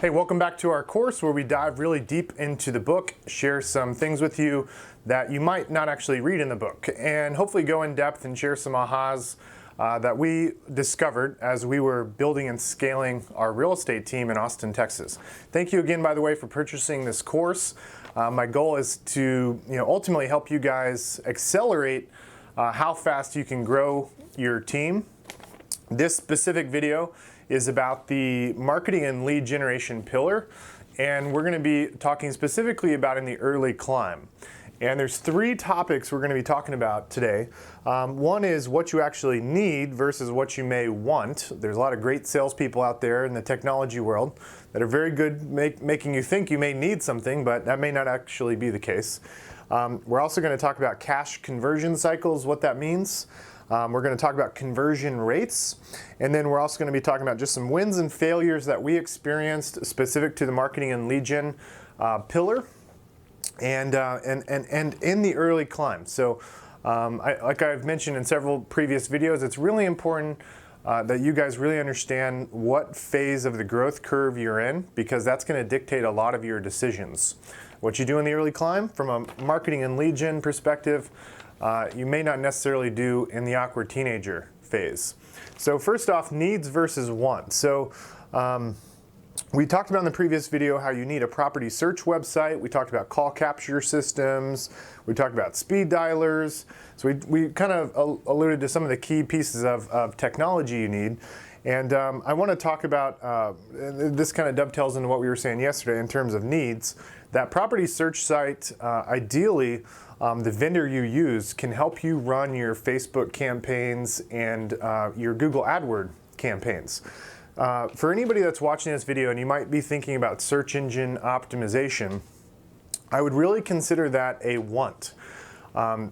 Hey, welcome back to our course where we dive really deep into the book, share some things with you that you might not actually read in the book, and hopefully go in depth and share some ahas that we discovered as we were building and scaling our real estate team in Austin, Texas. Thank you again, by the way, for purchasing this course. My goal is to ultimately help you guys accelerate how fast you can grow your team. This specific video is about the marketing and lead generation pillar, and we're going to be talking specifically about in the early climb. And there's three topics we're going to be talking about today. One is what you actually need versus what you may want. There's a lot of great salespeople out there in the technology world that are very good making you think you may need something, but that may not actually be the case. We're also going to talk about cash conversion cycles, what that means. We're going to talk about conversion rates, and then we're also going to be talking about just some wins and failures that we experienced specific to the marketing and lead gen pillar, and in the early climb. So, like I've mentioned in several previous videos, it's really important that you guys really understand what phase of the growth curve you're in, because that's going to dictate a lot of your decisions. What you do in the early climb, from a marketing and lead gen perspective, you may not necessarily do in the awkward teenager phase. So first off, needs versus wants. So we talked about in the previous video how you need a property search website. We talked about call capture systems. We talked about speed dialers. So we kind of alluded to some of the key pieces of technology you need. And I want to talk about, this kind of dovetails into what we were saying yesterday in terms of needs. That property search site, ideally, the vendor you use can help you run your Facebook campaigns and your Google AdWords campaigns. For anybody that's watching this video and you might be thinking about search engine optimization, I would really consider that a want.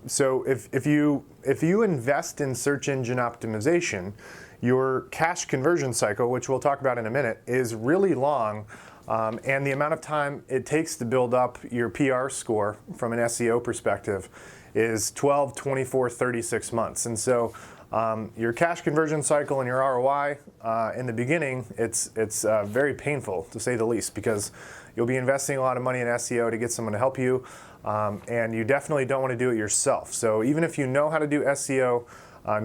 So if you invest in search engine optimization, your cash conversion cycle, which we'll talk about in a minute, is really long. And the amount of time it takes to build up your PR score from an SEO perspective is 12, 24, 36 months. And so your cash conversion cycle and your ROI in the beginning, it's very painful, to say the least, because you'll be investing a lot of money in SEO to get someone to help you, and you definitely don't want to do it yourself. So even if you know how to do SEO,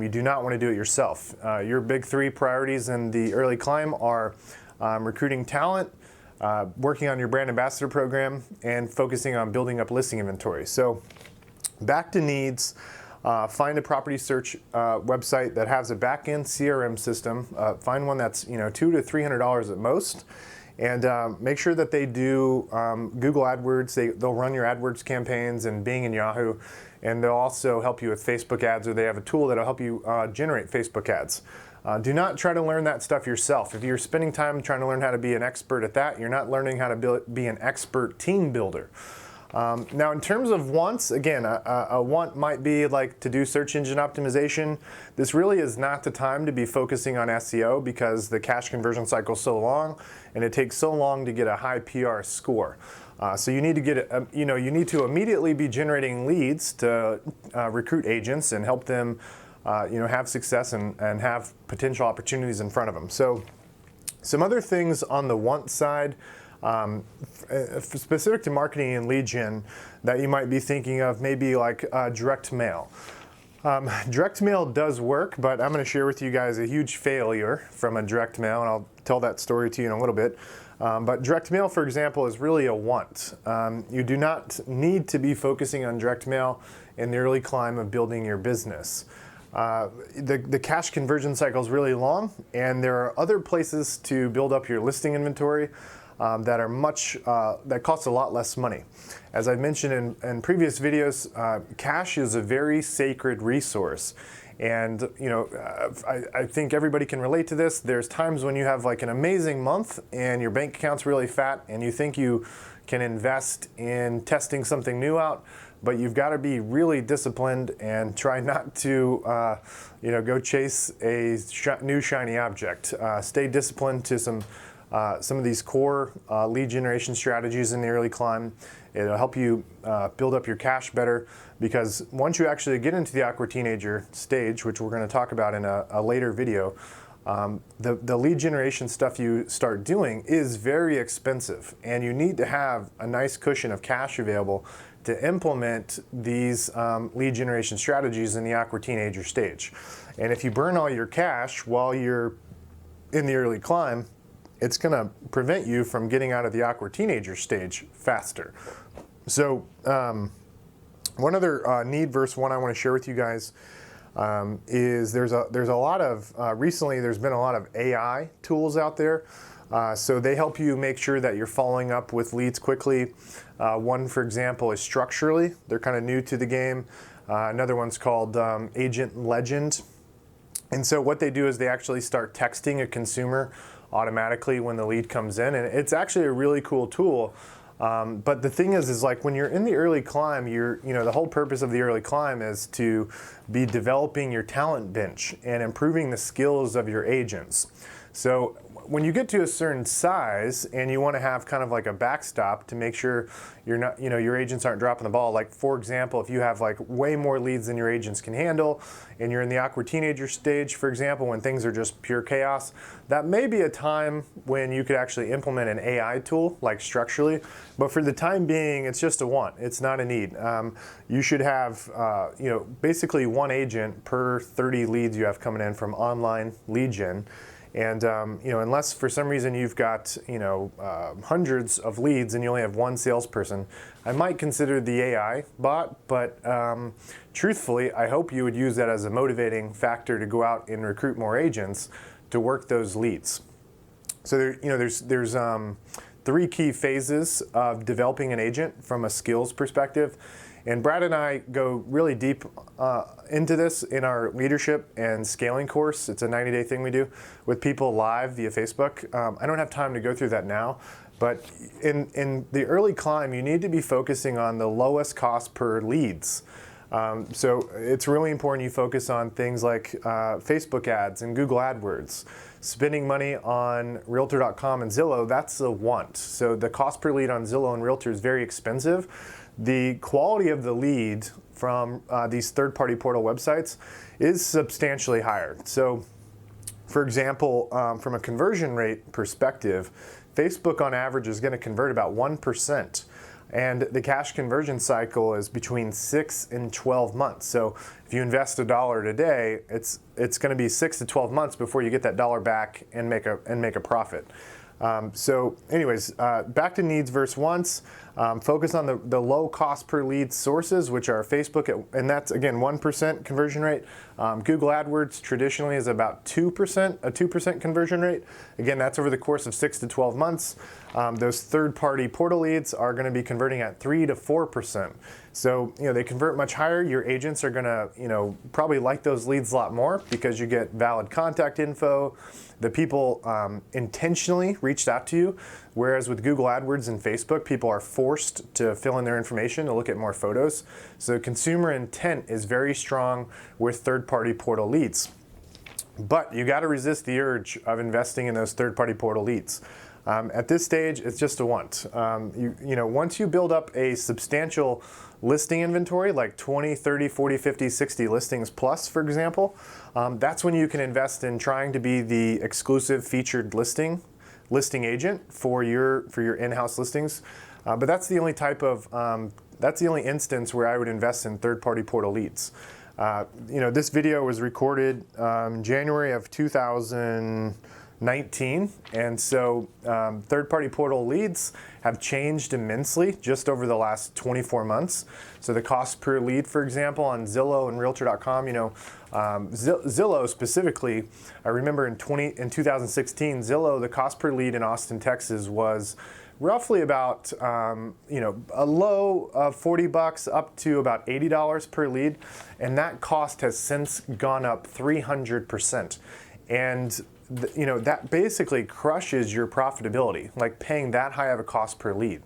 you do not want to do it yourself. Your big three priorities in the early climb are recruiting talent, working on your brand ambassador program, and focusing on building up listing inventory. So back to needs, find a property search website that has a back-end CRM system. Find one that's $200 to $300 at most, and make sure that they do Google AdWords. They'll run your AdWords campaigns in Bing and Yahoo, and they'll also help you with Facebook ads, or they have a tool that'll help you generate Facebook ads. Do not try to learn that stuff yourself. If you're spending time trying to learn how to be an expert at that, you're not learning how to be an expert team builder. Now, in terms of wants, again, a want might be like to do search engine optimization. This really is not the time to be focusing on SEO because the cash conversion cycle is so long, and it takes so long to get a high PR score. So you need to get, you need to immediately be generating leads to recruit agents and help them have success and have potential opportunities in front of them. So some other things on the want side, specific to marketing and lead gen that you might be thinking of, maybe like direct mail. Direct mail does work, but I'm going to share with you guys a huge failure from a direct mail, and I'll tell that story to you in a little bit. But direct mail, for example, is really a want. You do not need to be focusing on direct mail in the early climb of building your business. The cash conversion cycle is really long, and there are other places to build up your listing inventory that are that cost a lot less money. As I mentioned in previous videos, cash is a very sacred resource. And I think everybody can relate to this. There's times when you have like an amazing month and your bank account's really fat and you think you can invest in testing something new out, but you've got to be really disciplined and try not to go chase a new shiny object. Stay disciplined to some of these core lead generation strategies in the early climb. It'll help you build up your cash better, because once you actually get into the awkward teenager stage, which we're going to talk about in a later video, the lead generation stuff you start doing is very expensive, and you need to have a nice cushion of cash available to implement these lead generation strategies in the awkward teenager stage. And if you burn all your cash while you're in the early climb, it's going to prevent you from getting out of the awkward teenager stage faster. So one other need verse one I want to share with you guys is there's a lot of recently there's been a lot of AI tools out there. So they help you make sure that you're following up with leads quickly. One, for example, is Structurally. They're kind of new to the game. Another one's called Agent Legend. And so what they do is they actually start texting a consumer automatically when the lead comes in. And it's actually a really cool tool. But the thing is like when you're in the early climb, the whole purpose of the early climb is to be developing your talent bench and improving the skills of your agents. So when you get to a certain size and you want to have kind of like a backstop to make sure you're not, your agents aren't dropping the ball. Like for example, if you have like way more leads than your agents can handle and you're in the awkward teenager stage, for example, when things are just pure chaos, that may be a time when you could actually implement an AI tool like Structurally. But for the time being, it's just a want. It's not a need. You should have, basically one agent per 30 leads you have coming in from online lead gen. And unless for some reason you've got hundreds of leads and you only have one salesperson, I might consider the AI bot. But truthfully, I hope you would use that as a motivating factor to go out and recruit more agents to work those leads. So there's three key phases of developing an agent from a skills perspective. And Brad and I go really deep into this in our leadership and scaling course. It's a 90-day thing we do with people live via Facebook. I don't have time to go through that now, but in the early climb, you need to be focusing on the lowest cost per leads. So it's really important you focus on things like Facebook ads and Google AdWords. Spending money on Realtor.com and Zillow, that's a want. So the cost per lead on Zillow and Realtor is very expensive. The quality of the lead from these third-party portal websites is substantially higher. So, for example, from a conversion rate perspective, Facebook on average is going to convert about 1%. And the cash conversion cycle is between 6 and 12 months. So if you invest $1 today, it's going to be 6 to 12 months before you get that dollar back and make a profit. So anyways, back to needs verse wants. Focus on the low cost per lead sources, which are Facebook, and that's again 1% conversion rate. Google AdWords traditionally is about 2%, a 2% conversion rate. Again, that's over the course of 6 to 12 months. Those third-party portal leads are going to be converting at 3 to 4%. So they convert much higher. Your agents are going to probably like those leads a lot more because you get valid contact info. The people intentionally reached out to you, whereas with Google AdWords and Facebook, people are forced to fill in their information to look at more photos. So consumer intent is very strong with third-party portal leads. But you got to resist the urge of investing in those third-party portal leads. At this stage, it's just a want. Once you build up a substantial listing inventory, like 20, 30, 40, 50, 60 listings plus, for example, that's when you can invest in trying to be the exclusive featured listing agent for your in-house listings. But that's the only that's the only instance where I would invest in third-party portal leads. This video was recorded January of 2019, and so third-party portal leads have changed immensely just over the last 24 months. So the cost per lead, for example, on Zillow and Realtor.com, Zillow specifically, I remember in 2016, Zillow, the cost per lead in Austin, Texas was roughly about a low of $40 up to about $80 per lead, and that cost has since gone up 300%. And that basically crushes your profitability, like paying that high of a cost per lead.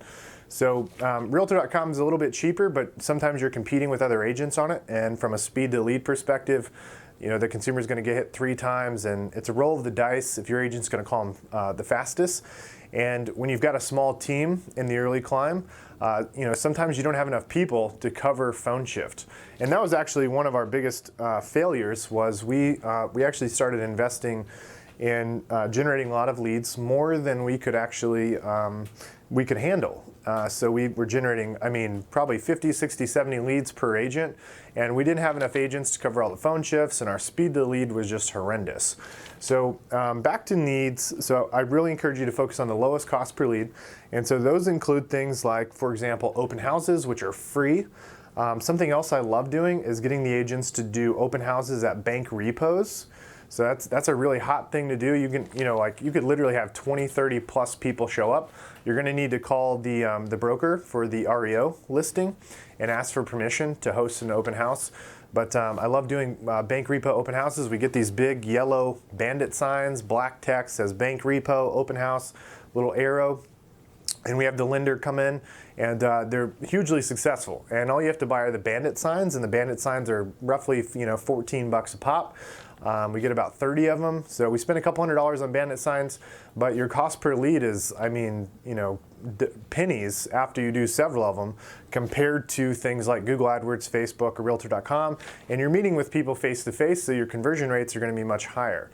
So Realtor.com is a little bit cheaper, but sometimes you're competing with other agents on it, and from a speed to lead perspective, the consumer is going to get hit 3 times, and it's a roll of the dice if your agent's going to call them the fastest. And when you've got a small team in the early climb, sometimes you don't have enough people to cover phone shift. And that was actually one of our biggest failures. Was we actually started investing in generating a lot of leads, more than we could actually we could handle. So we were generating, I mean, probably 50, 60, 70 leads per agent, and we didn't have enough agents to cover all the phone shifts, and our speed to lead was just horrendous. So back to needs. So I really encourage you to focus on the lowest cost per lead. And so those include things like, for example, open houses, which are free. Something else I love doing is getting the agents to do open houses at bank repos. So that's a really hot thing to do. You can, like you could literally have 20, 30 plus people show up. You're going to need to call the broker for the REO listing and ask for permission to host an open house. But I love doing bank repo open houses. We get these big yellow bandit signs, black text says bank repo open house, little arrow, and we have the lender come in, and they're hugely successful. And all you have to buy are the bandit signs, and the bandit signs are roughly $14 a pop. We get about 30 of them, so we spend a couple $100s on bandit signs, but your cost per lead is, I mean, pennies after you do several of them compared to things like Google AdWords, Facebook, or Realtor.com, and you're meeting with people face to face, so your conversion rates are going to be much higher.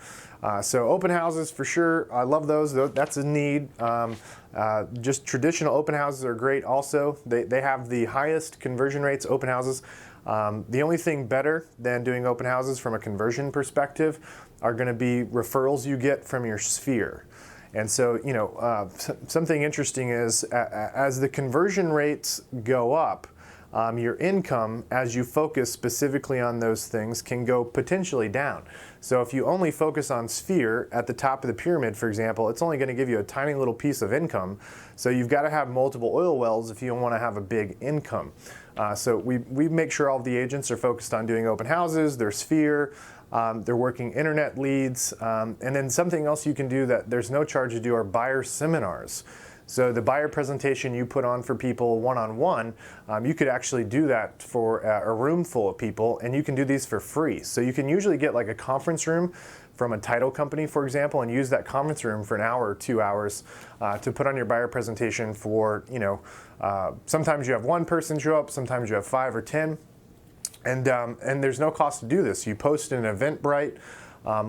So open houses for sure, I love those. That's a need. Just traditional open houses are great also. They have the highest conversion rates, open houses. The only thing better than doing open houses from a conversion perspective are going to be referrals you get from your sphere. And so, something interesting is as the conversion rates go up, your income, as you focus specifically on those things, can go potentially down. So if you only focus on sphere at the top of the pyramid, for example, it's only going to give you a tiny little piece of income. So you've got to have multiple oil wells if you want to have a big income. So we make sure all of the agents are focused on doing open houses, their sphere, they're working internet leads, and then something else you can do that there's no charge to do are buyer seminars. So the buyer presentation you put on for people one-on-one, you could actually do that for a room full of people, and you can do these for free. So you can usually get like a conference room from a title company, for example, and use that conference room for an hour or 2 hours to put on your buyer presentation for, sometimes you have one person show up, sometimes you have 5 or 10, and there's no cost to do this. You post an Eventbrite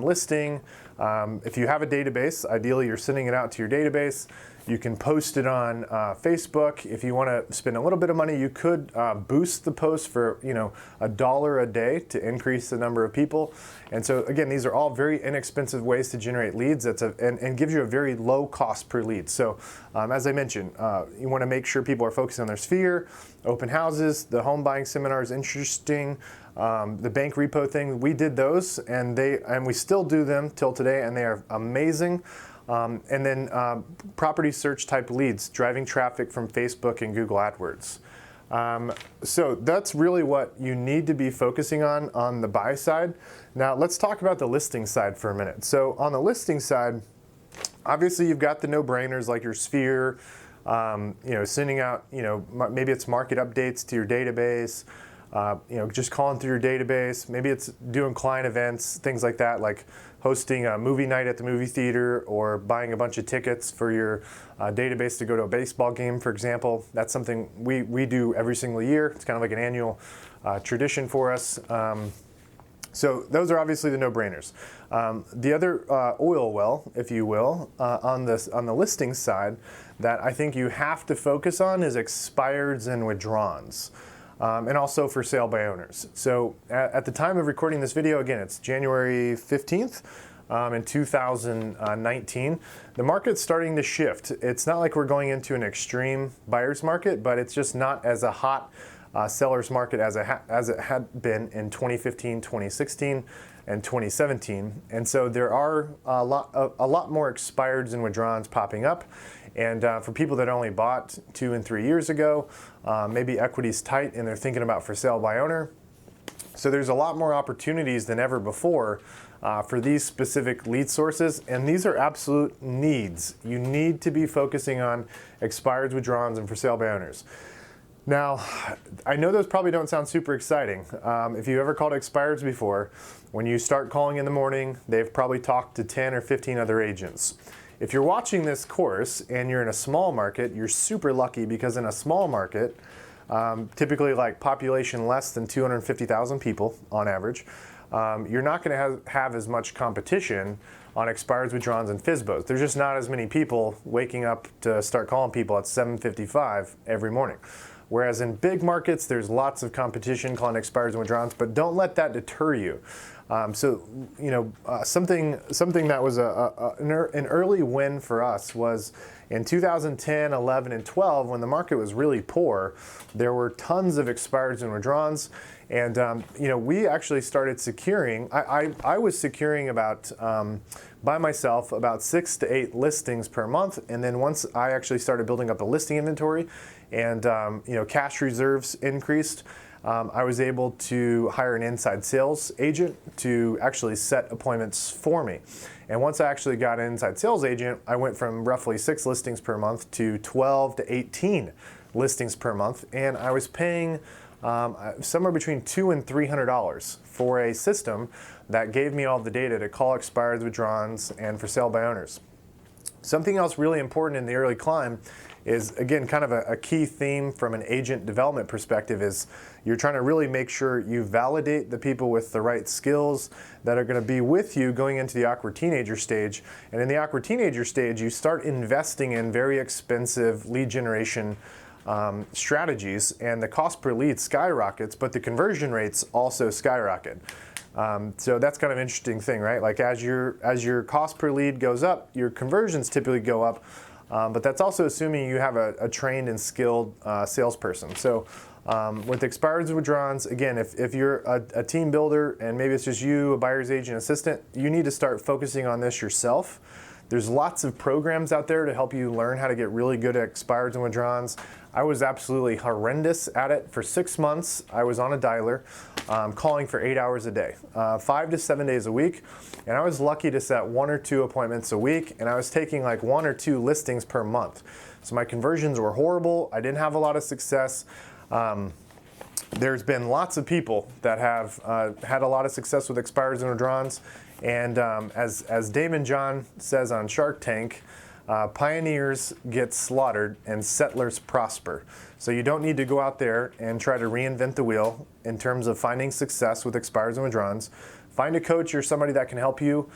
listing. If you have a database, ideally you're sending it out to your database. You can post it on Facebook. If you want to spend a little bit of money, you could boost the post for $1 a day to increase the number of people. And so again, these are all very inexpensive ways to generate leads. And gives you a very low cost per lead. So as I mentioned, you want to make sure people are focusing on their sphere, open houses, the home buying seminar is interesting. The bank repo thing, we did those, and we still do them till today, and they are amazing. And then property search type leads, driving traffic from Facebook and Google AdWords. So that's really what you need to be focusing on the buy side. Now let's talk about the listing side for a minute. So on the listing side, obviously you've got the no-brainers like your sphere, sending out, maybe it's market updates to your database, just calling through your database. Maybe it's doing client events, things like that, like hosting a movie night at the movie theater or buying a bunch of tickets for your database to go to a baseball game, for example. That's something we do every single year. It's kind of like an annual tradition for us. So those are obviously the no-brainers. The other oil well, if you will, on the listing side that I think you have to focus on is expireds and withdrawns. And also for sale by owners. So at the time of recording this video, again, it's January 15th in 2019. The market's starting to shift. It's not like we're going into an extreme buyer's market, but it's just not as a hot seller's market as it had been in 2015, 2016, and 2017. And so there are a lot more expireds and withdrawns popping up. And for people that only bought 2 and 3 years ago, maybe equity's tight and they're thinking about for sale by owner. So there's a lot more opportunities than ever before for these specific lead sources, and these are absolute needs. You need to be focusing on expireds, withdrawns, and for sale by owners. Now, I know those probably don't sound super exciting. If you've ever called expireds before, when you start calling in the morning, they've probably talked to 10 or 15 other agents. If you're watching this course and you're in a small market, you're super lucky because in a small market, typically like population less than 250,000 people on average, you're not going to have as much competition on expireds, withdrawns, and FSBOs. There's just not as many people waking up to start calling people at 7:55 every morning. Whereas in big markets, there's lots of competition calling expireds and withdrawns, but don't let that deter you. Something that was an early win for us was in 2010, 11, and 12, when the market was really poor. There were tons of expireds and withdrawns, and we actually started securing. I was securing about by myself about 6 to 8 listings per month, and then once I actually started building up a listing inventory, and cash reserves increased. I was able to hire an inside sales agent to actually set appointments for me. And once I actually got an inside sales agent, I went from roughly 6 listings per month to 12 to 18 listings per month. And I was paying somewhere between $200 and $300 for a system that gave me all the data to call expireds, withdrawns, and for sale by owners. Something else really important in the early climb is, again, kind of a key theme from an agent development perspective is you're trying to really make sure you validate the people with the right skills that are going to be with you going into the awkward teenager stage. And in the awkward teenager stage, you start investing in very expensive lead generation strategies, and the cost per lead skyrockets, but the conversion rates also skyrocket. So that's kind of an interesting thing, right? Like as your cost per lead goes up, your conversions typically go up. But that's also assuming you have a trained and skilled salesperson. So with expireds and withdrawns, again, if you're a team builder and maybe it's just you, a buyer's agent assistant, you need to start focusing on this yourself. There's lots of programs out there to help you learn how to get really good at expireds and withdrawns. I was absolutely horrendous at it. For 6 months, I was on a dialer calling for 8 hours a day, 5 to 7 days a week. And I was lucky to set 1 or 2 appointments a week, and I was taking like 1 or 2 listings per month. So my conversions were horrible. I didn't have a lot of success. There's been lots of people that have had a lot of success with expireds and withdrawns. And as Damon John says on Shark Tank, pioneers get slaughtered and settlers prosper. So you don't need to go out there and try to reinvent the wheel in terms of finding success with expireds and withdrawns. Find a coach or somebody that can help you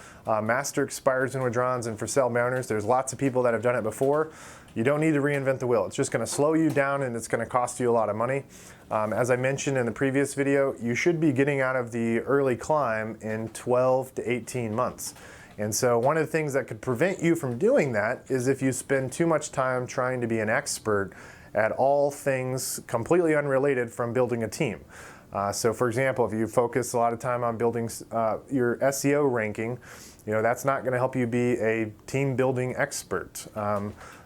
master expireds and withdrawns and for sale by owners. There's lots of people that have done it before. You don't need to reinvent the wheel. It's just going to slow you down and it's going to cost you a lot of money. As I mentioned in the previous video, you should be getting out of the early climb in 12 to 18 months. And so one of the things that could prevent you from doing that is if you spend too much time trying to be an expert at all things completely unrelated from building a team. So for example, if you focus a lot of time on building your SEO ranking, that's not going to help you be a team building expert.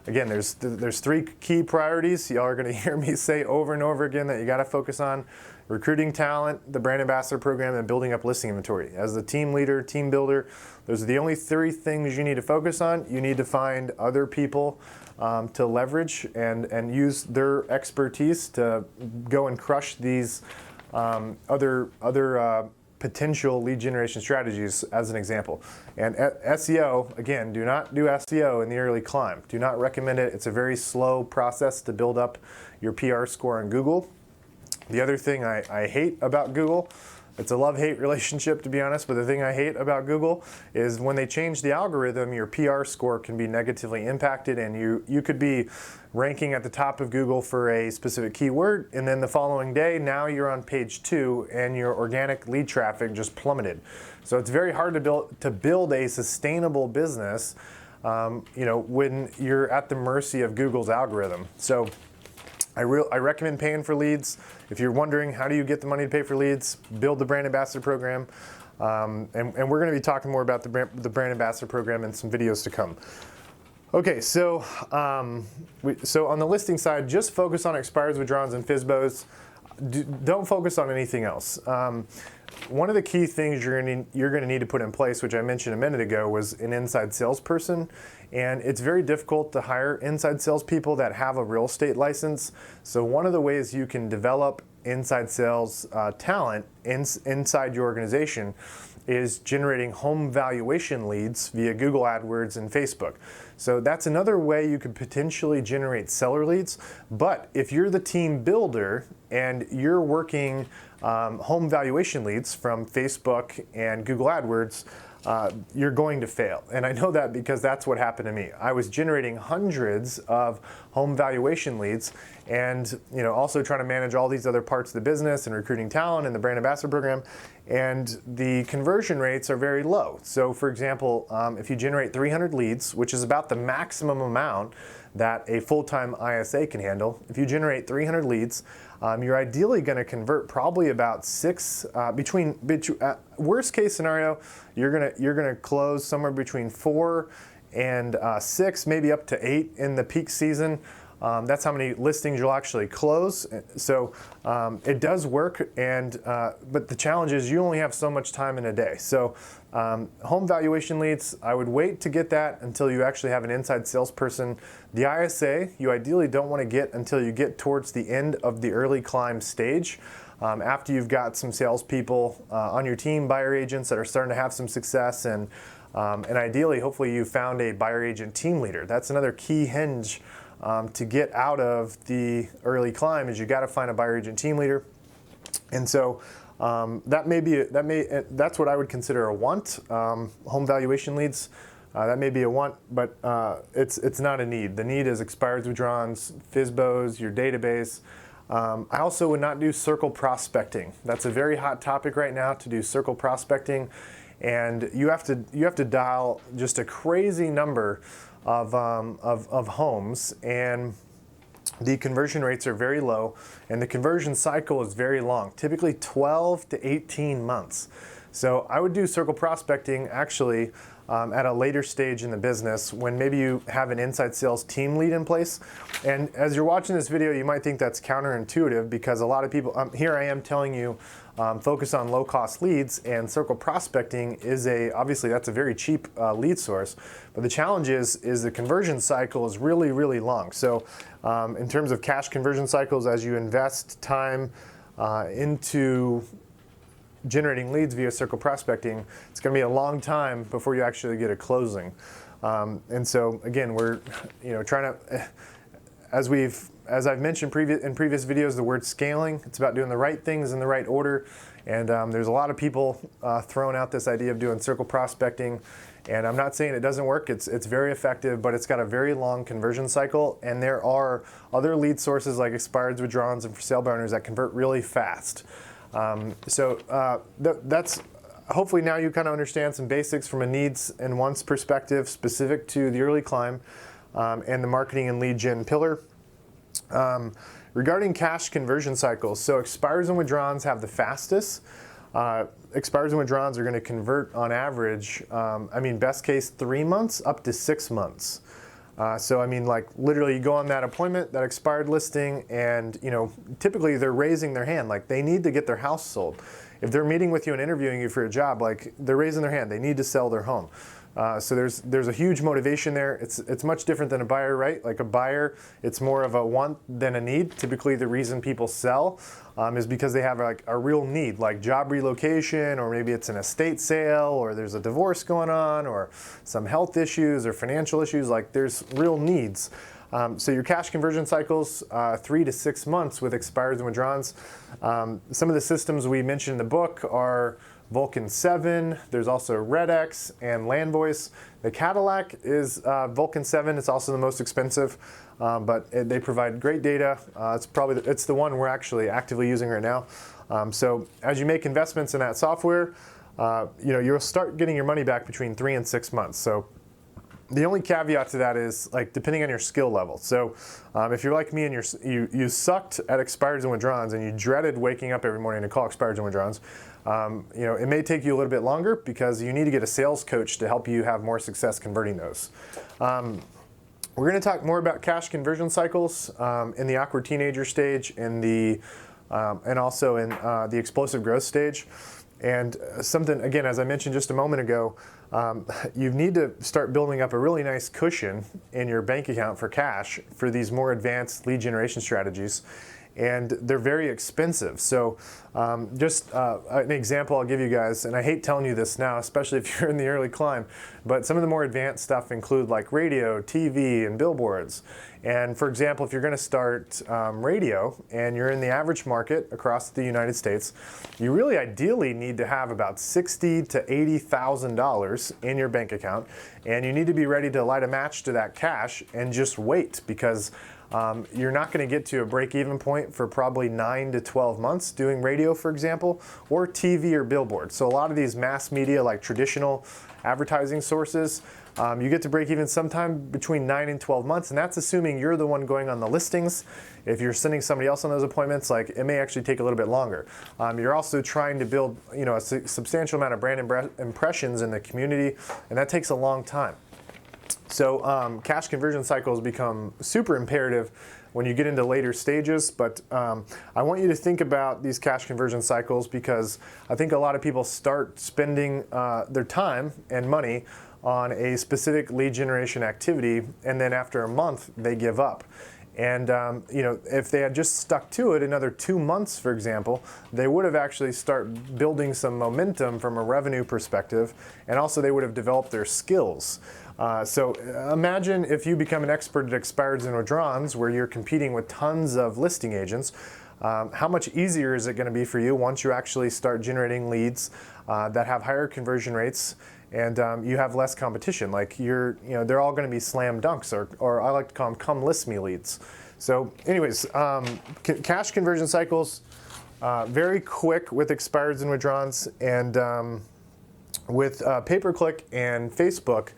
Again, there's 3 key priorities y'all are going to hear me say over and over again that you got to focus on: recruiting talent, the brand ambassador program, and building up listing inventory. As the team leader, team builder, those are the only 3 things you need to focus on. You need to find other people to leverage and use their expertise to go and crush these other potential lead generation strategies, as an example. And SEO, again, do not do SEO in the early climb. Do not recommend it. It's a very slow process to build up your PR score on Google. The other thing I hate about Google, it's a love-hate relationship, to be honest, but the thing I hate about Google is when they change the algorithm, your PR score can be negatively impacted, and you could be ranking at the top of Google for a specific keyword, and then the following day, now you're on page 2 and your organic lead traffic just plummeted. So it's very hard to build a sustainable business when you're at the mercy of Google's algorithm. So I recommend paying for leads. If you're wondering how do you get the money to pay for leads, build the brand ambassador program. And we're going to be talking more about the brand ambassador program in some videos to come. Okay, so on the listing side, just focus on expireds, withdrawns, and FSBOs. Don't focus on anything else. One of the key things you're going to need to put in place, which I mentioned a minute ago, was an inside salesperson. And it's very difficult to hire inside salespeople that have a real estate license. So one of the ways you can develop inside sales talent inside your organization is generating home valuation leads via Google AdWords and Facebook. So that's another way you could potentially generate seller leads. But if you're the team builder and you're working home valuation leads from Facebook and Google AdWords, you're going to fail. And I know that because that's what happened to me. I was generating hundreds of home valuation leads and also trying to manage all these other parts of the business and recruiting talent and the brand ambassador program. And the conversion rates are very low. So for example, if you generate 300 leads, which is about the maximum amount that a full-time ISA can handle, if you generate 300 leads, you're ideally going to convert probably about six. Worst case scenario, you're gonna close somewhere between 4 and 6, maybe up to 8 in the peak season. That's how many listings you'll actually close. So it does work, but the challenge is you only have so much time in a day. So home valuation leads, I would wait to get that until you actually have an inside salesperson. The ISA, you ideally don't want to get until you get towards the end of the early climb stage. After you've got some salespeople on your team, buyer agents that are starting to have some success, and ideally, hopefully you found a buyer agent team leader. That's another key hinge to get out of the early climb is you got to find a buyer agent team leader. And so that's what I would consider a want. Home valuation leads, that may be a want, but it's not a need. The need is expireds, withdrawns, FSBOs, your database. I also would not do circle prospecting. That's a very hot topic right now, to do circle prospecting, and you have to dial just a crazy number of homes, and the conversion rates are very low, and the conversion cycle is very long, typically 12 to 18 months. So I would do circle prospecting actually at a later stage in the business when maybe you have an inside sales team lead in place. And as you're watching this video, you might think that's counterintuitive because a lot of people, here I am telling you, focus on low-cost leads, and circle prospecting is obviously that's a very cheap lead source. But the challenge is the conversion cycle is really, really long. So in terms of cash conversion cycles, as you invest time into generating leads via circle prospecting, it's going to be a long time before you actually get a closing. And so again, we're trying to, as I've mentioned in previous videos, the word scaling, it's about doing the right things in the right order. And there's a lot of people throwing out this idea of doing circle prospecting. And I'm not saying it doesn't work. It's very effective, but it's got a very long conversion cycle. And there are other lead sources like expireds, withdrawns, and for sale by owners that convert really fast. That's hopefully now you kind of understand some basics from a needs and wants perspective specific to the early climb and the marketing and lead gen pillar. Regarding cash conversion cycles, so expires and withdrawns have the fastest. Expires and withdrawns are going to convert on average, best case 3 months up to 6 months. Like literally you go on that appointment, that expired listing, and typically they're raising their hand, like they need to get their house sold. If they're meeting with you and interviewing you for a job, like they're raising their hand, they need to sell their home. So there's a huge motivation there. It's much different than a buyer, right? Like a buyer, it's more of a want than a need. Typically the reason people sell is because they have like a real need, like job relocation, or maybe it's an estate sale, or there's a divorce going on, or some health issues or financial issues, like there's real needs. So your cash conversion cycles, 3 to 6 months with expires and withdrawns. Some of the systems we mentioned in the book are Vulcan 7, there's also RedX and LandVoice. The Cadillac is Vulcan 7, it's also the most expensive, but they provide great data. It's the one we're actually actively using right now. So as you make investments in that software, you'll start getting your money back between 3 and 6 months. So the only caveat to that is like depending on your skill level. So if you're like me and you sucked at expireds and withdrawns and you dreaded waking up every morning to call expireds and withdrawns, it may take you a little bit longer because you need to get a sales coach to help you have more success converting those. We're going to talk more about cash conversion cycles in the awkward teenager stage, and also in the explosive growth stage. And something, again, as I mentioned just a moment ago, you need to start building up a really nice cushion in your bank account for cash for these more advanced lead generation strategies. and they're very expensive. So just an example I'll give you guys, and I hate telling you this now, especially if you're in the early climb, but some of the more advanced stuff include like radio, TV, and billboards. And for example, if you're going to start radio and you're in the average market across the United States, you really ideally need to have about $60,000 to $80,000 in your bank account, and you need to be ready to light a match to that cash and just wait, because you're not going to get to a break-even point for probably 9 to 12 months doing radio, for example, or TV or billboard. So a lot of these mass media, like traditional advertising sources, you get to break even sometime between 9 and 12 months, and that's assuming you're the one going on the listings. If you're sending somebody else on those appointments, like, it may actually take a little bit longer. You're also trying to build, a substantial amount of brand impressions in the community, and that takes a long time. So cash conversion cycles become super imperative when you get into later stages, but I want you to think about these cash conversion cycles, because I think a lot of people start spending their time and money on a specific lead generation activity, and then after a month they give up. And if they had just stuck to it another 2 months, for example, they would have actually start building some momentum from a revenue perspective, and also they would have developed their skills. So imagine if you become an expert at expireds and withdrawns, where you're competing with tons of listing agents. How much easier is it going to be for you once you actually start generating leads that have higher conversion rates, and you have less competition? Like, they're all going to be slam dunks, or I like to call them come list me leads. So anyways, cash conversion cycles, very quick with expireds and withdrawns, and with pay-per-click and Facebook,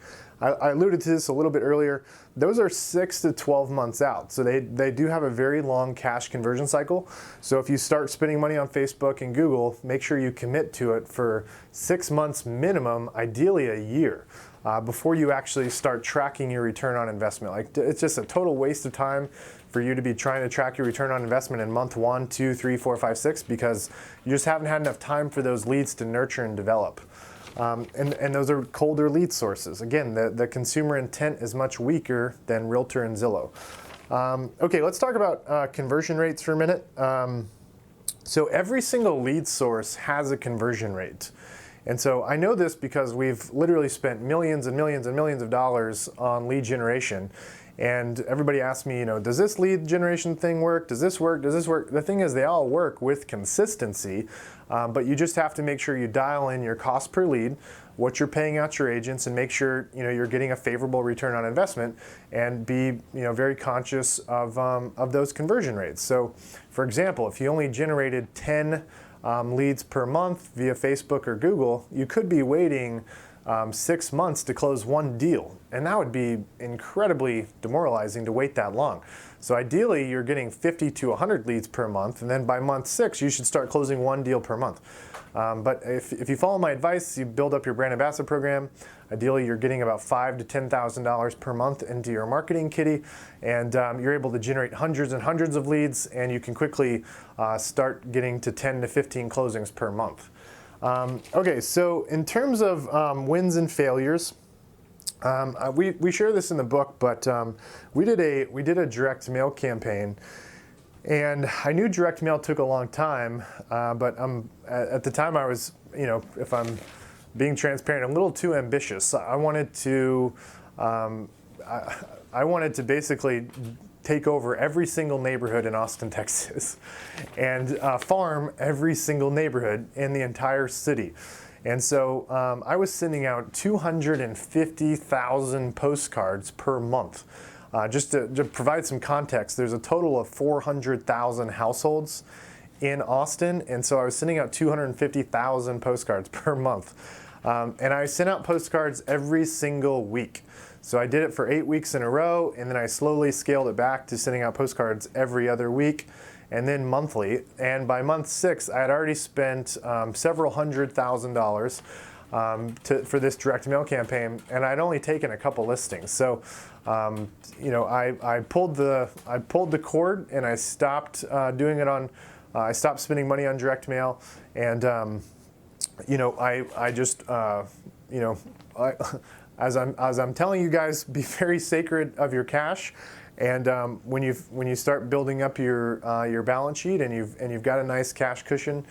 I alluded to this a little bit earlier. Those are 6 to 12 months out. So they do have a very long cash conversion cycle. So if you start spending money on Facebook and Google, make sure you commit to it for 6 months minimum, ideally a year, before you actually start tracking your return on investment. Like, it's just a total waste of time for you to be trying to track your return on investment in month 1, 2, 3, 4, 5, 6, because you just haven't had enough time for those leads to nurture and develop. And those are colder lead sources. Again, the consumer intent is much weaker than Realtor and Zillow. Okay, let's talk about conversion rates for a minute. So every single lead source has a conversion rate. And so I know this because we've literally spent millions and millions and millions of dollars on lead generation. And everybody asks me, does this lead generation thing work? Does this work? Does this work? The thing is, they all work with consistency, but you just have to make sure you dial in your cost per lead, what you're paying out your agents, and make sure you're getting a favorable return on investment, and be very conscious of those conversion rates. So, for example, if you only generated 10 leads per month via Facebook or Google, you could be waiting 6 months to close one deal, and that would be incredibly demoralizing to wait that long. So ideally, you're getting 50 to 100 leads per month, and then by month 6, you should start closing one deal per month. But if you follow my advice, you build up your brand ambassador program. Ideally, you're getting about $5,000 to $10,000 per month into your marketing kitty, and you're able to generate hundreds and hundreds of leads, and you can quickly start getting to 10 to 15 closings per month. Okay, so in terms of wins and failures, we share this in the book, but we did a direct mail campaign, and I knew direct mail took a long time, but at the time I was, if I'm being transparent, a little too ambitious. I wanted to basically take over every single neighborhood in Austin, Texas, and farm every single neighborhood in the entire city. And so I was sending out 250,000 postcards per month. Just to provide some context, there's a total of 400,000 households in Austin, and so I was sending out 250,000 postcards per month. And I sent out postcards every single week. So I did it for 8 weeks in a row, and then I slowly scaled it back to sending out postcards every other week, and then monthly. And by month 6, I had already spent several $100,000 for this direct mail campaign, and I'd only taken a couple listings. So, I pulled the cord, and I stopped doing it on. I stopped spending money on direct mail, and as I'm telling you guys, be very sacred of your cash, And when you start building up your balance sheet and you've got a nice cash cushion,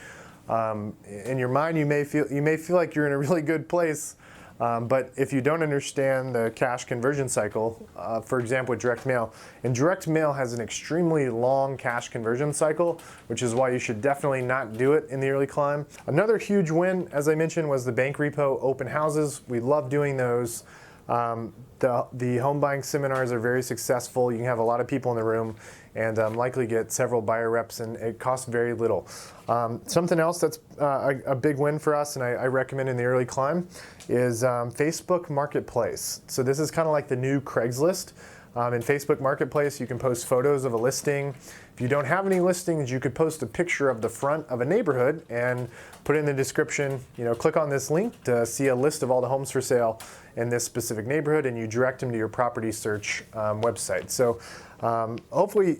in your mind you may feel like you're in a really good place. But if you don't understand the cash conversion cycle, for example, with direct mail, and direct mail has an extremely long cash conversion cycle, which is why you should definitely not do it in the early climb. Another huge win, as I mentioned, was the bank repo open houses. We love doing those. The home buying seminars are very successful. You can have a lot of people in the room and likely get several buyer reps, and it costs very little. Something else that's a big win for us, and I recommend in the early climb, is Facebook Marketplace. So this is kind of like the new Craigslist. In Facebook Marketplace, you can post photos of a listing. If you don't have any listings, you could post a picture of the front of a neighborhood and put in the description, click on this link to see a list of all the homes for sale in this specific neighborhood, and you direct them to your property search website. So hopefully,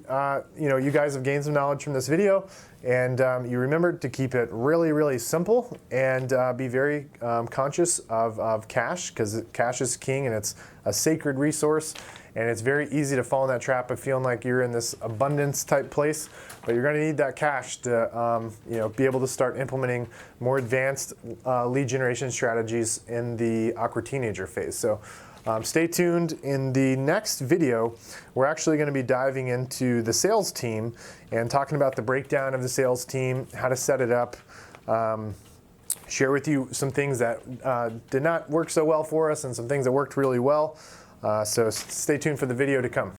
you guys have gained some knowledge from this video, and you remembered to keep it really, really simple, and be very conscious of cash, because cash is king and it's a sacred resource. And it's very easy to fall in that trap of feeling like you're in this abundance type place, but you're going to need that cash to be able to start implementing more advanced lead generation strategies in the awkward teenager phase. So stay tuned. In the next video, we're actually going to be diving into the sales team and talking about the breakdown of the sales team, how to set it up, share with you some things that did not work so well for us and some things that worked really well. So stay tuned for the video to come.